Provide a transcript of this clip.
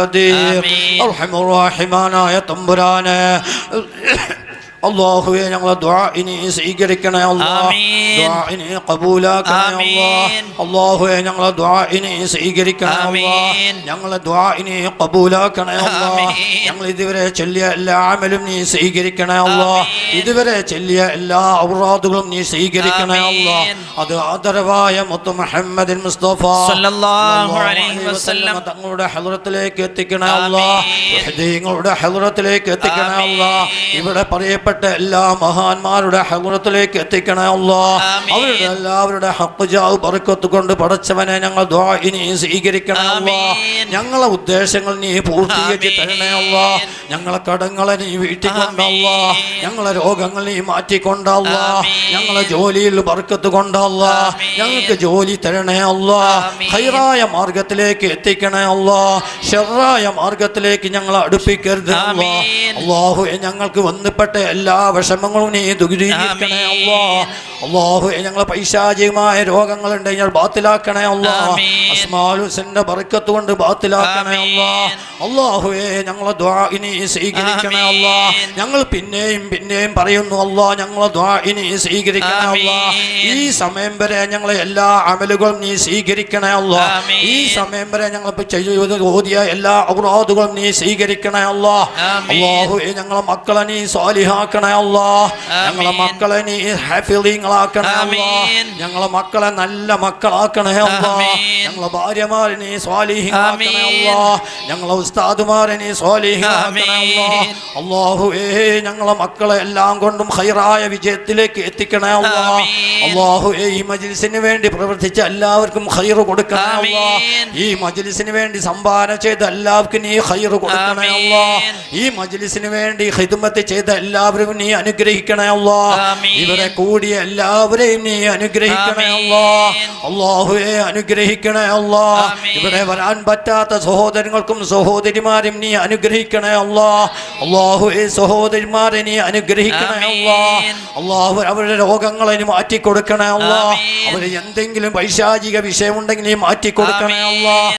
ഖദീർ. അർഹമുർ-റഹീമാനായ തമ്പുരാനെ, അല്ലാഹുവേ ഞങ്ങളെ ദുആഇനെ സ്വീകരിക്കണേ അല്ലാഹ്. ദുആഇനെ ഖബൂലാക്കണേ അല്ലാഹ്. അല്ലാഹുവേ ഞങ്ങളെ ദുആഇനെ സ്വീകരിക്കണേ അല്ലാഹ്. ഞങ്ങളെ ദുആഇനെ ഖബൂലാക്കണേ അല്ലാഹ്. ഞങ്ങൾ ഇതുവരെ ചൊല്ലിയ എല്ലാ അമലും നീ സ്വീകരിക്കണേ അല്ലാഹ്. ഇതുവരെ ചൊല്ലിയ എല്ലാ ഔറാദുകളും നീ സ്വീകരിക്കണേ അല്ലാഹ്. അത് ആദരവായ മുത്ത് മുഹമ്മദ് മുസ്തഫ സല്ലല്ലാഹു അലൈഹി വസല്ലം തങ്ങളുടെ ഹളറത്തിലേക്ക് എത്തിക്കണേ അല്ലാഹ്. ഹദീങ്ങളുടെ ഹളറത്തിലേക്ക് എത്തിക്കണേ അല്ലാഹ്. ഇവിടെ പറയപ്പെട്ട എല്ലാ മഹാന്മാരുടെ ഹളറത്തിലേക്ക് എത്തിക്കണേ അല്ലാഹ്. അവരുടെ എല്ലാവരുടെ ഹഖ് ജാഹ് ബർക്കത്ത് കൊണ്ട് പടച്ചവനെ ഞങ്ങൾ ദുആഇനെ സ്വീകരിക്കണേ അല്ലാഹ്. ഞങ്ങളെ ഉദ്ദേശങ്ങൾ നീ പൂർത്തീകരിച്ച് തരണേ അല്ലാഹ്. ഞങ്ങളെ കടങ്ങളെ നീ വീട്ടിക്കൊണ്ട് അല്ലാഹ്. ഞങ്ങളെ രോഗങ്ങൾ നീ മാറ്റിക്കൊണ്ട് അല്ലാഹ്. ഞങ്ങളെ ജോലിയിൽ ബർക്കത്ത് കൊണ്ട് അല്ലാഹ്. ഞങ്ങൾക്ക് ജോലി തരണേ അല്ലാഹ്. ഖൈറായ മാർഗത്തിലേക്ക് എത്തിക്കണേ അല്ലാഹ്. ശർറായ മാർഗത്തിലേക്ക് ഞങ്ങളെ അടുപ്പിക്കരുത് അല്ലാഹ്. അല്ലാഹുവേ ഞങ്ങൾക്ക് വന്നുപെട്ട എല്ലാ വിഷമങ്ങളും നീ ദൂരീകരിക്കണേ അല്ലാഹ്. അല്ലാഹുവേ ഞങ്ങളെ പൈശാചികമായ രോഗങ്ങളുണ്ടെങ്കിൽ ബാത്തിലാക്കണേ അല്ലാഹ്. അസ്മാഉൽ ഹുസ്നയുടെ ബർക്കത്ത് കൊണ്ട് ബാത്തിലാക്കണേ അല്ലാഹ്. അല്ലാഹുവേ ഞങ്ങളെ ദുആഇനെ സ്വീകരിക്കണേ അല്ലാഹ്. ഞങ്ങൾ പിന്നെയും പിന്നെയും പറയുന്നു അല്ലാഹ്, ഞങ്ങളെ ദുആഇനെ സ്വീകരിക്കണേ അല്ലാഹ്. ഈ സമയം വരെ ഞങ്ങളെ എല്ലാ അമലുകളും നീ സ്വീകരിക്കണേ അല്ലാഹ്. ഈ സമയം വരെ ഞങ്ങൾ ഓതിയ എല്ലാ ഔറാദുകളും നീ സ്വീകരിക്കണേ അല്ലാഹ്. അല്ലാഹുവേ ഞങ്ങളെ മക്കളെ നീ സ്വാലിഹാക്കണേ അല്ലാഹ്. ഞങ്ങളെ മക്കളെ നീ ഹാഫിളീങ്ങളാക്കണേ അല്ലാഹ്. ഞങ്ങളെ മക്കളെ നല്ല മക്കളാക്കണേ അല്ലാഹ്. ഞങ്ങളെ ഭാര്യമാരെ നീ സ്വാലിഹീങ്ങളാക്കണേ അല്ലാഹ്. ഞങ്ങളെ ഉസ്താദുമാരെ നീ സ്വാലിഹീങ്ങളാക്കണേ അല്ലാഹ്. അല്ലാഹുവേ ഞങ്ങളെ മക്കളെ എല്ലാം കൊണ്ടും ഖൈറായ വിജയത്തിലേക്ക് എത്തിക്കണേ അല്ലാഹ്. അല്ലാഹുവേ ഈ മജ്ലിസിന് വേണ്ടി പ്രവർത്തിച്ച എല്ലാവർക്കും ഖൈർ കൊടുക്കണേ അല്ലാഹ്. ഈ മജ്ലിസിന് വേണ്ടി സംഭാവന ചെയ്ത എല്ലാവർക്കും നീ ഖൈർ കൊടുക്കണേ അല്ലാഹ്. ഈ മജ്ലിസിന് വേണ്ടി ഖിദ്മത്ത് ചെയ്ത എല്ലാവരും നീ അനുഗ്രഹിക്കണേ അല്ലാഹ്. ഇവിടെ കൂടിയ എല്ലാവരെയും നീ അനുഗ്രഹിക്കണേ അല്ലാഹ്. അല്ലാഹുവേ അനുഗ്രഹിക്കണേ അല്ലാഹ്. ഇവിടെ വരാൻ പറ്റാത്ത സഹോദരങ്ങൾക്കും സഹോദരിമാരും നീ അനുഗ്രഹിക്കണേ അല്ലാഹ്. അല്ലാഹുവേ സഹോദരിമാരെ നീ അനുഗ്രഹിക്കണേ അല്ലാഹ്. അല്ലാഹു അവരുടെ രോഗങ്ങളെ നീ മാറ്റിക്കൊടുക്കണേ അല്ലാഹ്. അവർ എന്തെങ്കിലും പൈശാചിക വിഷയമുണ്ടെങ്കിൽ നീ മാറ്റിക്കൊടുക്കണേ അല്ലാഹ്.